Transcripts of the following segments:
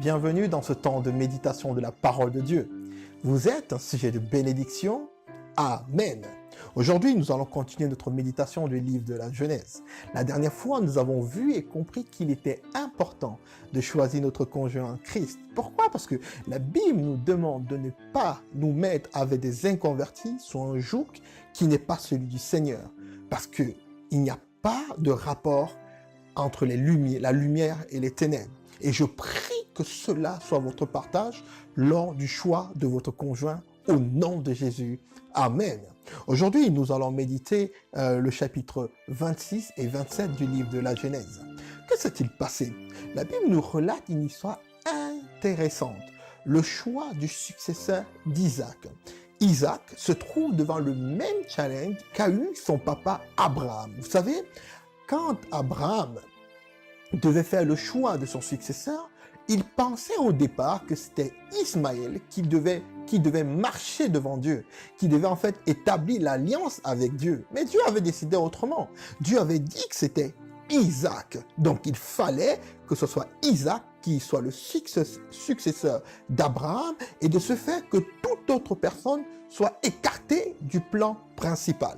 bienvenue dans ce temps de méditation de la parole de Dieu. Vous êtes un sujet de bénédiction. Amen. Aujourd'hui, nous allons continuer notre méditation du livre de la Genèse. La dernière fois, nous avons vu et compris qu'il était important de choisir notre conjoint en Christ. Pourquoi? Parce que la Bible nous demande de ne pas nous mettre avec des inconvertis sur un joug qui n'est pas celui du Seigneur. Parce qu'il n'y a pas de rapport entre la lumière et les ténèbres. Et je prie que cela soit votre partage lors du choix de votre conjoint au nom de Jésus. Amen. Aujourd'hui, nous allons méditer le chapitre 26 et 27 du livre de la Genèse. Que s'est-il passé? La Bible nous relate une histoire intéressante. Le choix du successeur d'Isaac. Isaac se trouve devant le même challenge qu'a eu son papa Abraham. Vous savez, quand Abraham devait faire le choix de son successeur, il pensait au départ que c'était Ismaël qui devait marcher devant Dieu, qui devait en fait établir l'alliance avec Dieu. Mais Dieu avait décidé autrement. Dieu avait dit que c'était Isaac. Donc il fallait que ce soit Isaac qui soit le successeur d'Abraham et de ce fait que toute autre personne soit écartée du plan principal.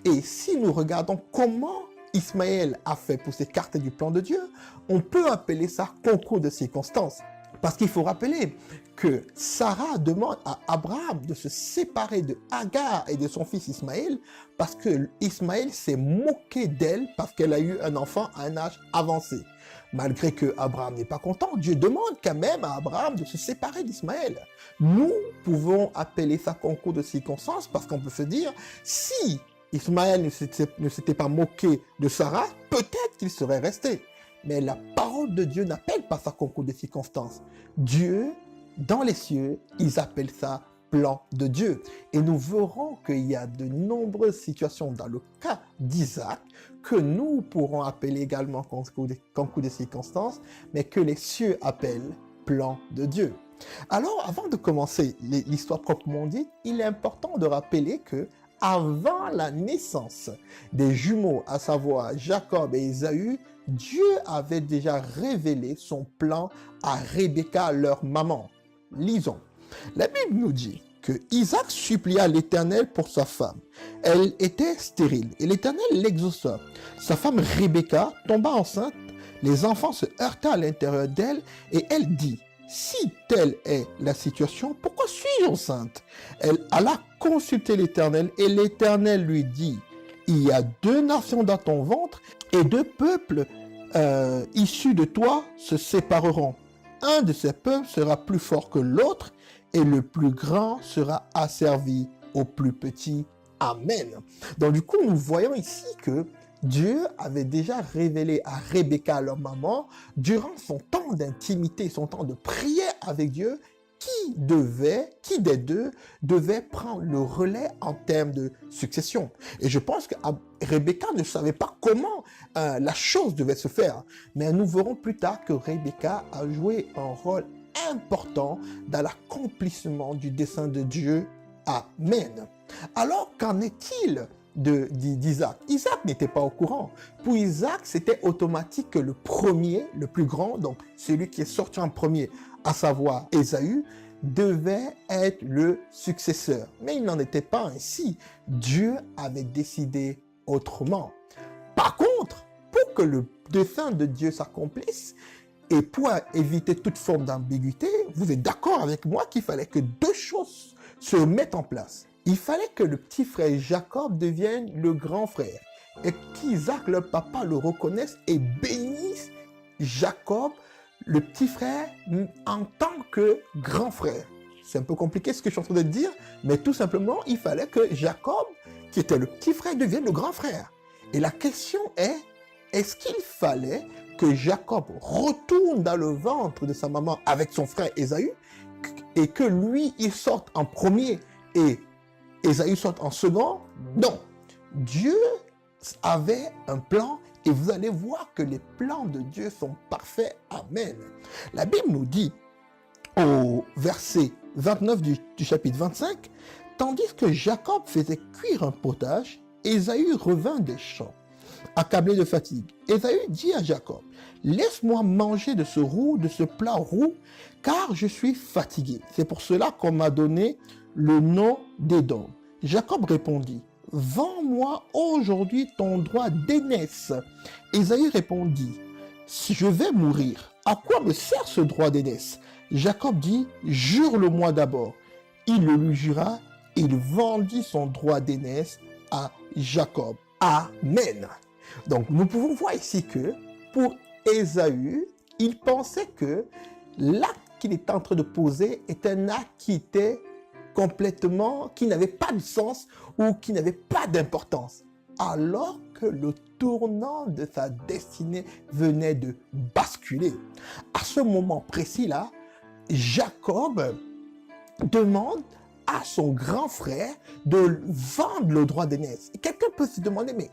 Et si nous regardons comment Ismaël a fait pour s'écarter du plan de Dieu, on peut appeler ça concours de circonstances. Parce qu'il faut rappeler que Sarah demande à Abraham de se séparer de Agar et de son fils Ismaël parce que Ismaël s'est moqué d'elle parce qu'elle a eu un enfant à un âge avancé. Malgré que Abraham n'est pas content, Dieu demande quand même à Abraham de se séparer d'Ismaël. Nous pouvons appeler ça concours de circonstances parce qu'on peut se dire, si Ismaël ne s'était pas moqué de Sarah, peut-être qu'il serait resté. Mais la parole de Dieu n'appelle pas ça concours de circonstances. Dieu, dans les cieux, ils appellent ça plan de Dieu. Et nous verrons qu'il y a de nombreuses situations dans le cas d'Isaac que nous pourrons appeler également concours de circonstances, mais que les cieux appellent plan de Dieu. Alors, avant de commencer l'histoire proprement dite, il est important de rappeler que avant la naissance des jumeaux, à savoir Jacob et Ésaü, Dieu avait déjà révélé son plan à Rebecca, leur maman. Lisons. La Bible nous dit que Isaac supplia l'Éternel pour sa femme. Elle était stérile et l'Éternel l'exauça. Sa femme Rebecca tomba enceinte, les enfants se heurta à l'intérieur d'elle et elle dit: si telle est la situation, pourquoi suis-je enceinte? Elle alla consulter l'Éternel et l'Éternel lui dit: il y a 2 nations dans ton ventre et 2 peuples issus de toi se sépareront. Un de ces peuples sera plus fort que l'autre et le plus grand sera asservi au plus petit. Amen. Donc du coup, nous voyons ici que Dieu avait déjà révélé à Rebecca, leur maman, durant son temps d'intimité, son temps de prière avec Dieu, qui des deux devait prendre le relais en termes de succession. Et je pense que Rebecca ne savait pas comment la chose devait se faire. Mais nous verrons plus tard que Rebecca a joué un rôle important dans l'accomplissement du dessein de Dieu. Amen. Alors, qu'en est-il d'Isaac? Isaac n'était pas au courant. Pour Isaac, c'était automatique que le premier, le plus grand, donc celui qui est sorti en premier, à savoir Ésaü, devait être le successeur. Mais il n'en était pas ainsi. Dieu avait décidé autrement. Par contre, pour que le dessein de Dieu s'accomplisse, et pour éviter toute forme d'ambiguïté, vous êtes d'accord avec moi qu'il fallait que 2 choses se mettent en place. Il fallait que le petit frère Jacob devienne le grand frère et qu'Isaac, leur papa, le reconnaisse et bénisse Jacob, le petit frère, en tant que grand frère. C'est un peu compliqué ce que je suis en train de dire, mais tout simplement, il fallait que Jacob, qui était le petit frère, devienne le grand frère. Et la question est-ce qu'il fallait que Jacob retourne dans le ventre de sa maman avec son frère Ésaü et que lui, il sorte en premier et Ésaü sorte en second? Non. Dieu avait un plan et vous allez voir que les plans de Dieu sont parfaits. Amen. La Bible nous dit au verset 29 du chapitre 25, tandis que Jacob faisait cuire un potage, Ésaü revint des champs. accablé de fatigue. Ésaü dit à Jacob, laisse-moi manger de ce roux, de ce plat roux, car je suis fatigué. C'est pour cela qu'on m'a donné le nom d'Édom. Jacob répondit, vends-moi aujourd'hui ton droit d'aînesse. Ésaü répondit, si je vais mourir, à quoi me sert ce droit d'aînesse? Jacob dit, jure-le-moi d'abord. Il le lui jura, et il vendit son droit d'aînesse à Jacob. Amen. Donc nous pouvons voir ici que pour Ésaü, il pensait que l'acte qu'il était en train de poser était un acte qui était complètement, qui n'avait pas de sens ou qui n'avait pas d'importance. Alors que le tournant de sa destinée venait de basculer. À ce moment précis-là, Jacob demande à son grand frère de vendre le droit d'aînesse. Et quelqu'un peut se demander, mais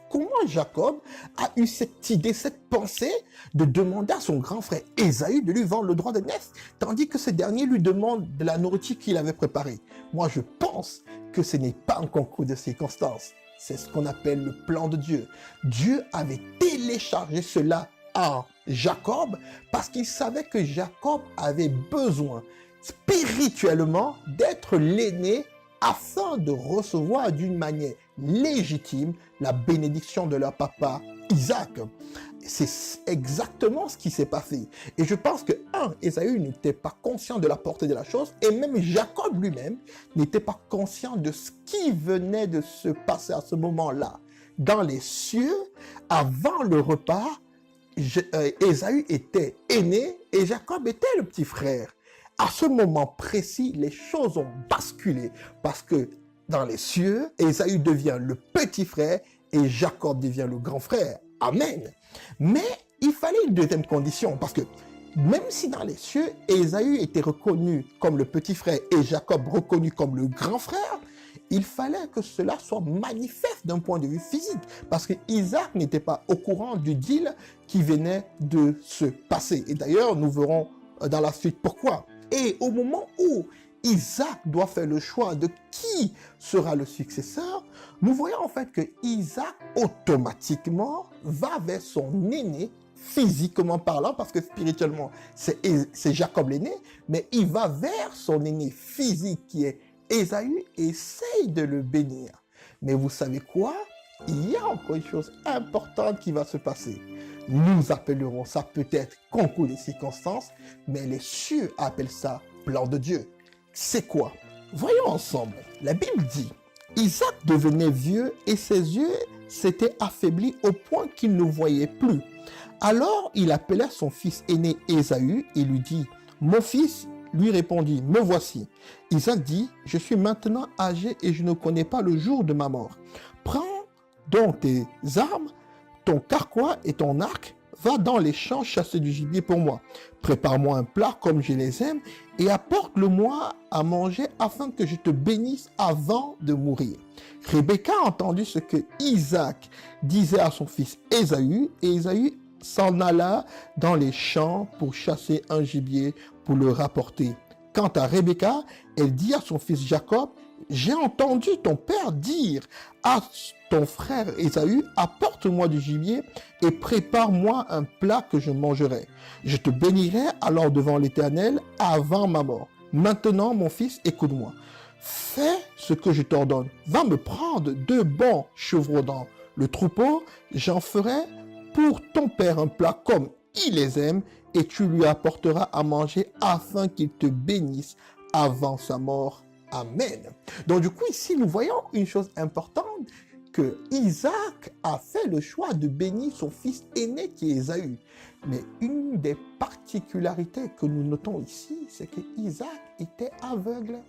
comment Jacob a eu cette idée, cette pensée de demander à son grand frère Ésaü de lui vendre le droit d'aînesse, tandis que ce dernier lui demande de la nourriture qu'il avait préparée? Moi, je pense que ce n'est pas un concours de circonstances. C'est ce qu'on appelle le plan de Dieu. Dieu avait téléchargé cela en Jacob parce qu'il savait que Jacob avait besoin spirituellement d'être l'aîné afin de recevoir d'une manière légitime la bénédiction de leur papa Isaac. C'est exactement ce qui s'est passé. Et je pense que, Ésaü n'était pas conscient de la portée de la chose, et même Jacob lui-même n'était pas conscient de ce qui venait de se passer à ce moment-là. Dans les cieux, avant le repas, Ésaü était aîné et Jacob était le petit frère. À ce moment précis, les choses ont basculé parce que dans les cieux, Ésaü devient le petit frère et Jacob devient le grand frère. Amen. Mais il fallait une deuxième condition parce que même si dans les cieux, Ésaü était reconnu comme le petit frère et Jacob reconnu comme le grand frère, il fallait que cela soit manifeste d'un point de vue physique parce que Isaac n'était pas au courant du deal qui venait de se passer. Et d'ailleurs, nous verrons dans la suite pourquoi. Et au moment où Isaac doit faire le choix de qui sera le successeur, nous voyons en fait que Isaac automatiquement va vers son aîné, physiquement parlant, parce que spirituellement c'est Jacob l'aîné, mais il va vers son aîné physique qui est Ésaü et essaye de le bénir. Mais vous savez quoi? Il y a encore une chose importante qui va se passer. Nous appellerons ça peut-être concours des circonstances, mais les cieux appellent ça plan de Dieu. C'est quoi? Voyons ensemble. La Bible dit, Isaac devenait vieux et ses yeux s'étaient affaiblis au point qu'il ne voyait plus. Alors il appela son fils aîné Ésaü et lui dit, mon fils lui répondit, me voici. Isaac dit, je suis maintenant âgé et je ne connais pas le jour de ma mort. Prends donc tes armes, ton carquois et ton arc, va dans les champs chasser du gibier pour moi. Prépare-moi un plat comme je les aime et apporte-le-moi à manger afin que je te bénisse avant de mourir. Rebecca entendu ce que Isaac disait à son fils Ésaü et Ésaü s'en alla dans les champs pour chasser un gibier pour le rapporter. Quant à Rebecca, elle dit à son fils Jacob, j'ai entendu ton père dire à ton frère Ésaü, apporte-moi du gibier et prépare-moi un plat que je mangerai. Je te bénirai alors devant l'Éternel avant ma mort. Maintenant, mon fils, écoute-moi. Fais ce que je t'ordonne. Va me prendre 2 bons chevreaux dans le troupeau. J'en ferai pour ton père un plat comme il les aime et tu lui apporteras à manger afin qu'il te bénisse avant sa mort. Amen. Donc du coup, ici, nous voyons une chose importante, que Isaac a fait le choix de bénir son fils aîné qui est Ésaü. Mais une des particularités que nous notons ici, c'est que Isaac était aveugle.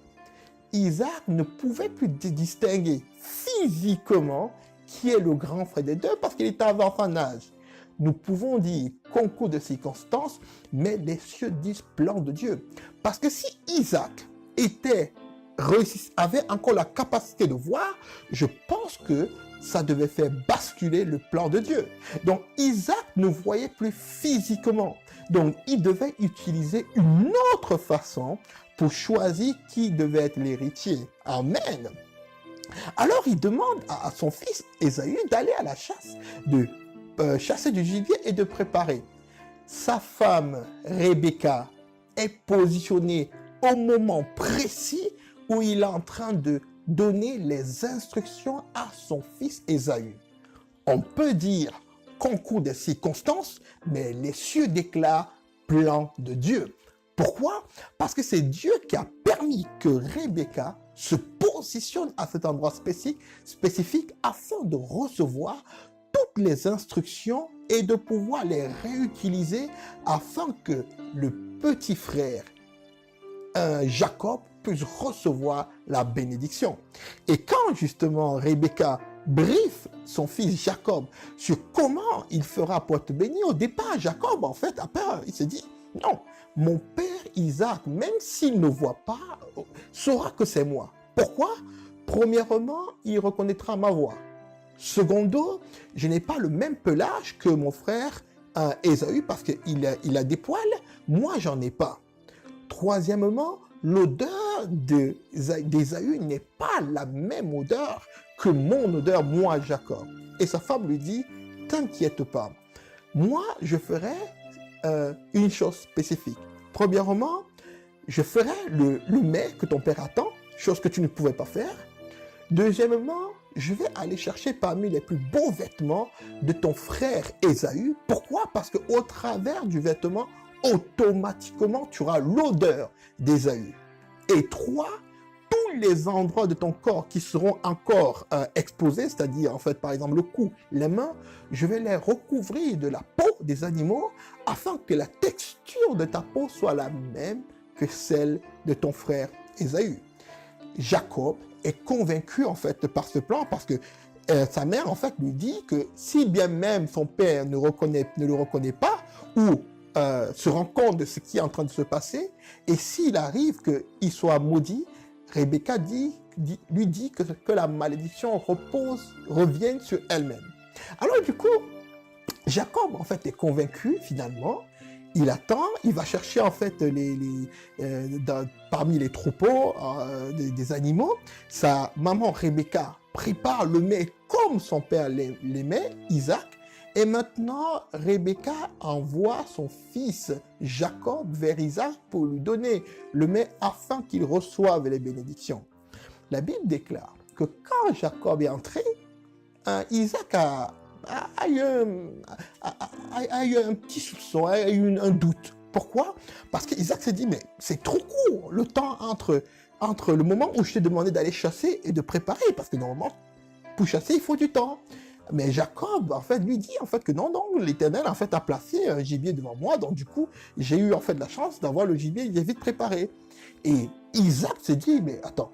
Isaac ne pouvait plus distinguer physiquement qui est le grand frère des deux parce qu'il était avant son âge. Nous pouvons dire concours de circonstances, mais les cieux disent plan de Dieu. Parce que si Isaac avait encore la capacité de voir, je pense que ça devait faire basculer le plan de Dieu. Donc Isaac ne voyait plus physiquement. Donc il devait utiliser une autre façon pour choisir qui devait être l'héritier. Amen. Alors il demande à son fils Ésaü d'aller à la chasse, de chasser du gibier et de préparer. Sa femme Rebecca est positionnée au moment précis où il est en train de donner les instructions à son fils Ésaü. On peut dire concours des circonstances, mais les cieux déclarent plan de Dieu. Pourquoi? Parce que c'est Dieu qui a permis que Rebecca se positionne à cet endroit spécifique afin de recevoir toutes les instructions et de pouvoir les réutiliser afin que le petit frère Jacob puisse recevoir la bénédiction. Et quand justement Rebecca briefe son fils Jacob sur comment il fera pour être béni, au départ Jacob en fait a peur, il se dit non, mon père Isaac, même s'il ne voit pas, saura que c'est moi. Pourquoi? Premièrement, il reconnaîtra ma voix. Secondo, je n'ai pas le même pelage que mon frère Ésaü parce qu'il a des poils, moi j'en ai pas. Troisièmement, l'odeur d'Ésaü n'est pas la même odeur que mon odeur, moi Jacob. Et sa femme lui dit, t'inquiète pas, moi je ferai une chose spécifique. Premièrement, je ferai le mets que ton père attend, chose que tu ne pouvais pas faire. Deuxièmement, je vais aller chercher parmi les plus beaux vêtements de ton frère Ésaü. Pourquoi? Parce qu'au travers du vêtement, automatiquement, tu auras l'odeur d'Ésaü. Et trois, tous les endroits de ton corps qui seront encore exposés, c'est-à-dire en fait par exemple le cou, les mains, je vais les recouvrir de la peau des animaux afin que la texture de ta peau soit la même que celle de ton frère Ésaü. Jacob est convaincu en fait par ce plan parce que sa mère en fait lui dit que si bien même son père ne le reconnaît pas ou se rend compte de ce qui est en train de se passer, et s'il arrive qu'il soit maudit, Rebecca lui dit que la malédiction revienne sur elle-même. Alors du coup, Jacob en fait est convaincu finalement. Il attend, il va chercher en fait parmi les troupeaux des animaux. Sa maman Rebecca prépare le mets comme son père l'aimait, Isaac. Et maintenant, Rebecca envoie son fils Jacob vers Isaac pour lui donner le mets afin qu'il reçoive les bénédictions. La Bible déclare que quand Jacob est entré, Isaac a eu un petit soupçon, a eu un doute. Pourquoi? Parce qu'Isaac s'est dit, mais c'est trop court le temps entre le moment où je t'ai demandé d'aller chasser et de préparer, parce que normalement, pour chasser, il faut du temps. Mais Jacob, en fait, lui dit en fait que non, l'Éternel en fait a placé un gibier devant moi, donc du coup, j'ai eu en fait la chance d'avoir le gibier, il est vite préparé. Et Isaac s'est dit, mais attends,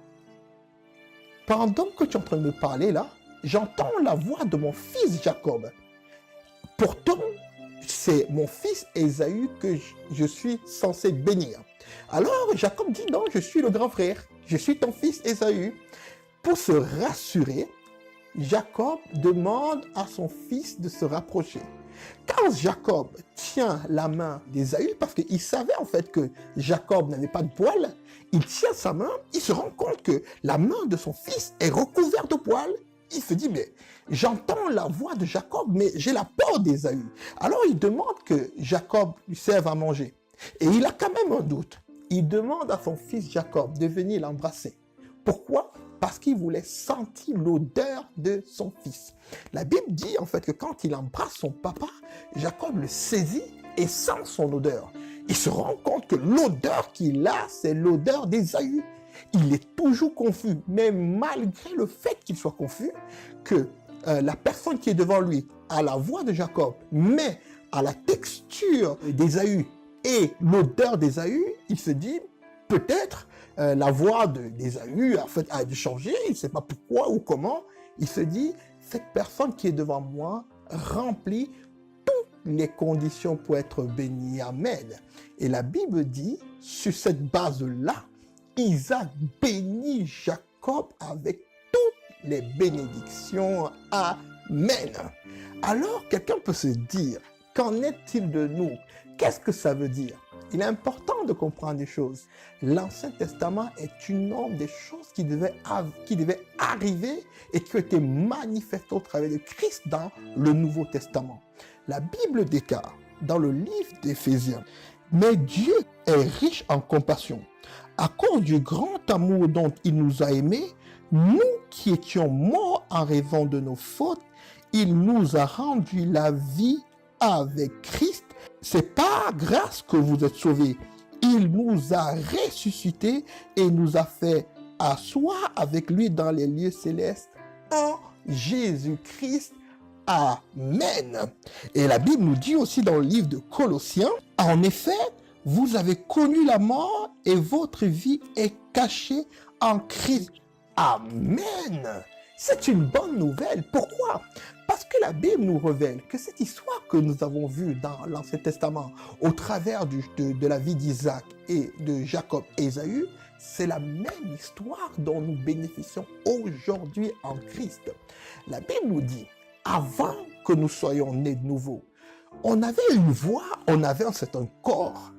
pendant que tu es en train de me parler là, j'entends la voix de mon fils Jacob. Pourtant, c'est mon fils Ésaü que je suis censé bénir. Alors Jacob dit, non, je suis le grand frère, je suis ton fils Ésaü. Pour se rassurer, Jacob demande à son fils de se rapprocher. Quand Jacob tient la main d'Ésaü, parce qu'il savait en fait que Jacob n'avait pas de poils, il tient sa main, il se rend compte que la main de son fils est recouverte de poils. Il se dit, mais j'entends la voix de Jacob, mais j'ai la peur d'Ésaü. Alors il demande que Jacob lui serve à manger. Et il a quand même un doute. Il demande à son fils Jacob de venir l'embrasser. Pourquoi? Parce qu'il voulait sentir l'odeur de son fils. La Bible dit en fait que quand il embrasse son papa, Jacob le saisit et sent son odeur. Il se rend compte que l'odeur qu'il a, c'est l'odeur d'Ésaü. Il est toujours confus, mais malgré le fait qu'il soit confus, que la personne qui est devant lui a la voix de Jacob, mais à la texture d'Ésaü et l'odeur d'Ésaü, il se dit peut-être la voix d'Ésaü en fait, a dû changer, il ne sait pas pourquoi ou comment. Il se dit, cette personne qui est devant moi remplit toutes les conditions pour être bénie. Amen. Et la Bible dit, sur cette base-là, Isaac bénit Jacob avec toutes les bénédictions. Amen. Alors, quelqu'un peut se dire, qu'en est-il de nous? Qu'est-ce que ça veut dire? il est important de comprendre des choses. L'Ancien Testament est une norme des choses qui devaient arriver et qui ont été manifestées au travers de Christ dans le Nouveau Testament. La Bible déclare dans le livre d'Éphésiens, « Mais Dieu est riche en compassion. À cause du grand amour dont il nous a aimés, nous qui étions morts en raison de nos fautes, il nous a rendu la vie avec Christ. C'est par grâce que vous êtes sauvés. Il nous a ressuscités et nous a fait asseoir avec lui dans les lieux célestes en Jésus-Christ. Amen. » Et la Bible nous dit aussi dans le livre de Colossiens, « En effet, vous avez connu la mort et votre vie est cachée en Christ. » Amen. C'est une bonne nouvelle. Pourquoi? Parce que la Bible nous révèle que cette histoire que nous avons vue dans l'Ancien Testament, au travers de la vie d'Isaac et de Jacob et Ésaü, c'est la même histoire dont nous bénéficions aujourd'hui en Christ. La Bible nous dit, avant que nous soyons nés de nouveau, on avait une voix, on avait un certain corps.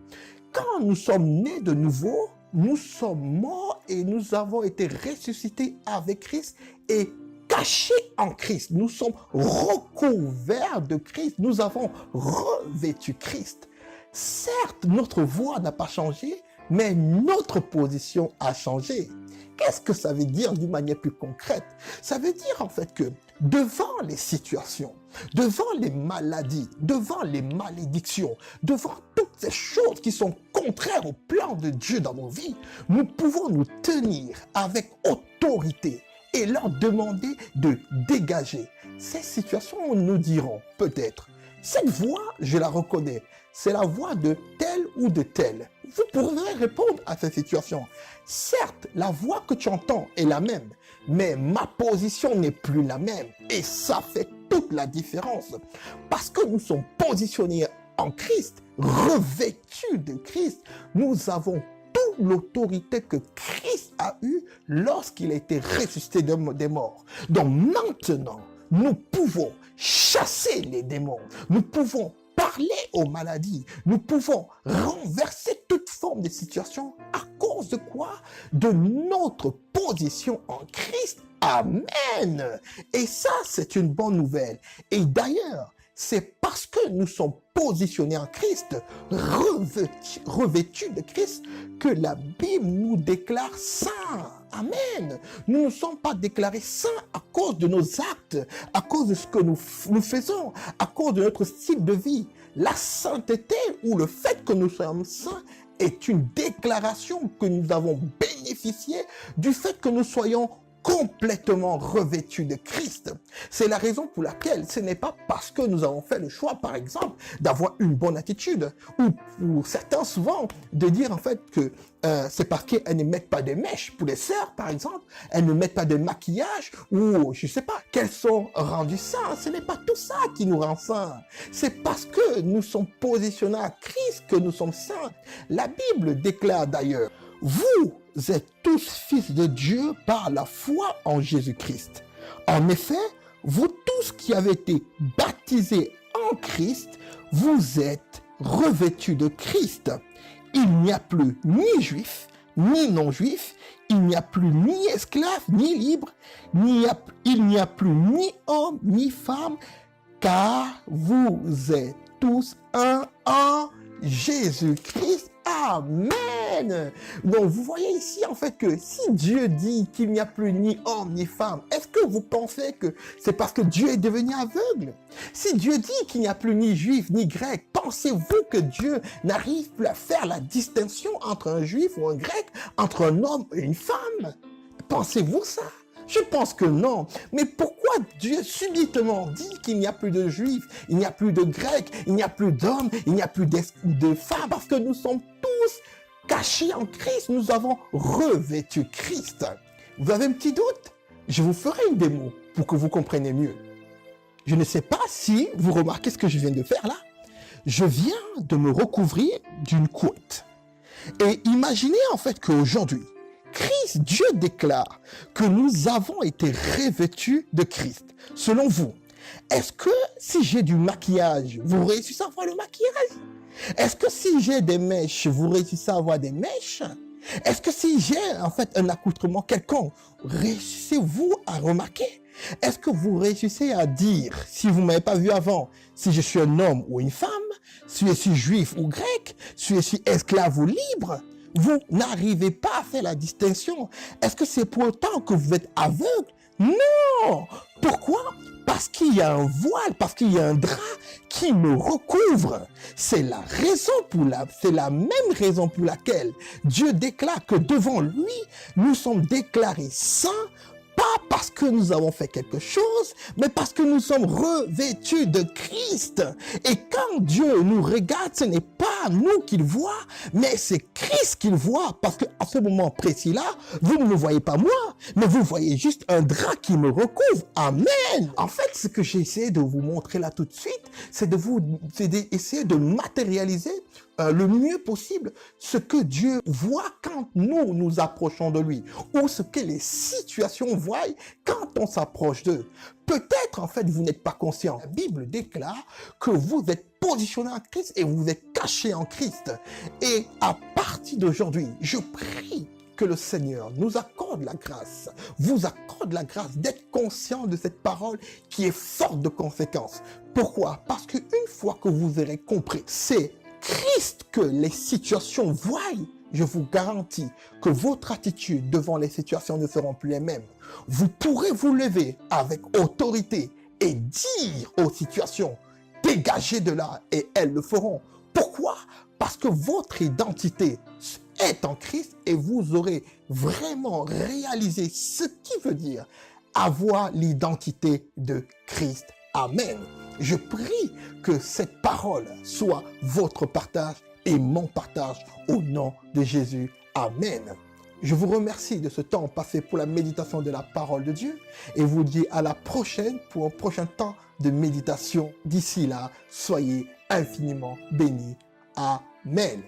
Quand nous sommes nés de nouveau, nous sommes morts et nous avons été ressuscités avec Christ et cachés en Christ. Nous sommes recouverts de Christ. Nous avons revêtu Christ. Certes, notre voix n'a pas changé, mais notre position a changé. Qu'est-ce que ça veut dire d'une manière plus concrète? Ça veut dire en fait que devant les situations, devant les maladies, devant les malédictions, devant toutes ces choses qui sont contraires au plan de Dieu dans nos vies, nous pouvons nous tenir avec autorité et leur demander de dégager. Ces situations, nous dirons peut-être, cette voix, je la reconnais, c'est la voix de tel ou de tel. Vous pourrez répondre à cette situation. Certes, la voix que tu entends est la même, mais ma position n'est plus la même. Et ça fait toute la différence. Parce que nous sommes positionnés en Christ, revêtus de Christ, nous avons toute l'autorité que Christ a eue lorsqu'il a été ressuscité des morts. Donc maintenant, nous pouvons chasser les démons. Nous pouvons parler aux maladies. Nous pouvons renverser toute forme de situation à cause de quoi? De notre position en Christ. Amen. Et ça, c'est une bonne nouvelle. Et d'ailleurs, c'est parce que nous sommes positionnés en Christ, revêtus de Christ, que la Bible nous déclare saints. Amen. Nous ne sommes pas déclarés saints à cause de nos actes, à cause de ce que nous faisons, à cause de notre style de vie. La sainteté ou le fait que nous soyons saints est une déclaration que nous avons bénéficié du fait que nous soyons complètement revêtus de Christ. C'est la raison pour laquelle ce n'est pas parce que nous avons fait le choix, par exemple, d'avoir une bonne attitude, ou pour certains souvent, de dire en fait que c'est parce qu'elles ne mettent pas de mèches. Pour les sœurs, par exemple, elles ne mettent pas de maquillage, ou je ne sais pas, qu'elles sont rendues saintes. Ce n'est pas tout ça qui nous rend saints. C'est parce que nous sommes positionnés à Christ que nous sommes saints. La Bible déclare d'ailleurs, vous êtes tous fils de Dieu par la foi en Jésus-Christ. En effet, vous tous qui avez été baptisés en Christ, vous êtes revêtus de Christ. Il n'y a plus ni juif, ni non-juif, il n'y a plus ni esclave, ni libre, il n'y a plus ni homme, ni femme, car vous êtes tous un en Jésus-Christ. Amen. Donc vous voyez ici en fait que si Dieu dit qu'il n'y a plus ni homme ni femme, est-ce que vous pensez que c'est parce que Dieu est devenu aveugle? Si Dieu dit qu'il n'y a plus ni juif ni grec, pensez-vous que Dieu n'arrive plus à faire la distinction entre un juif ou un grec, entre un homme et une femme? Pensez-vous ça? Je pense que non. Mais pourquoi Dieu subitement dit qu'il n'y a plus de juifs, il n'y a plus de grecs, il n'y a plus d'hommes, il n'y a plus de femmes? Parce que nous sommes tous cachés en Christ. Nous avons revêtu Christ. Vous avez un petit doute? Je vous ferai une démo pour que vous compreniez mieux. Je ne sais pas si vous remarquez ce que je viens de faire là. Je viens de me recouvrir d'une couette. Et imaginez en fait qu'aujourd'hui, Christ, Dieu déclare que nous avons été revêtus de Christ. Selon vous, est-ce que si j'ai du maquillage, vous réussissez à voir le maquillage? Est-ce que si j'ai des mèches, vous réussissez à avoir des mèches? Est-ce que si j'ai en fait un accoutrement quelconque, réussissez-vous à remarquer? Est-ce que vous réussissez à dire, si vous ne m'avez pas vu avant, si je suis un homme ou une femme, si je suis juif ou grec, si je suis esclave ou libre? Vous n'arrivez pas à faire la distinction. Est-ce que c'est pour autant que vous êtes aveugle? Non! Pourquoi? Parce qu'il y a un voile, parce qu'il y a un drap qui me recouvre. C'est la même raison pour laquelle Dieu déclare que devant lui, nous sommes déclarés saints, pas parce que nous avons fait quelque chose, mais parce que nous sommes revêtus de Christ. Et quand Dieu nous regarde, ce n'est pas nous qu'il voit, mais c'est Christ qu'il voit. Parce qu'à ce moment précis-là, vous ne me voyez pas moi, mais vous voyez juste un drap qui me recouvre. Amen. En fait, ce que j'ai essayé de vous montrer là tout de suite, c'est d'essayer de matérialiser le mieux possible ce que Dieu voit quand nous nous approchons de lui, ou ce que les situations voient quand on s'approche d'eux. Peut-être en fait vous n'êtes pas conscient. La Bible déclare que vous êtes positionné en Christ et vous êtes caché en Christ. Et à partir d'aujourd'hui, je prie que le Seigneur nous accorde la grâce, vous accorde la grâce d'être conscient de cette parole qui est forte de conséquences. Pourquoi? Parce qu'une fois que vous aurez compris, c'est Christ que les situations voient, je vous garantis que votre attitude devant les situations ne seront plus les mêmes. Vous pourrez vous lever avec autorité et dire aux situations, dégagez de là, et elles le feront. Pourquoi? Parce que votre identité est en Christ et vous aurez vraiment réalisé ce qui veut dire avoir l'identité de Christ. Amen. Je prie que cette parole soit votre partage et mon partage au nom de Jésus. Amen. Je vous remercie de ce temps passé pour la méditation de la parole de Dieu et vous dis à la prochaine pour un prochain temps de méditation. D'ici là, soyez infiniment bénis. Amen.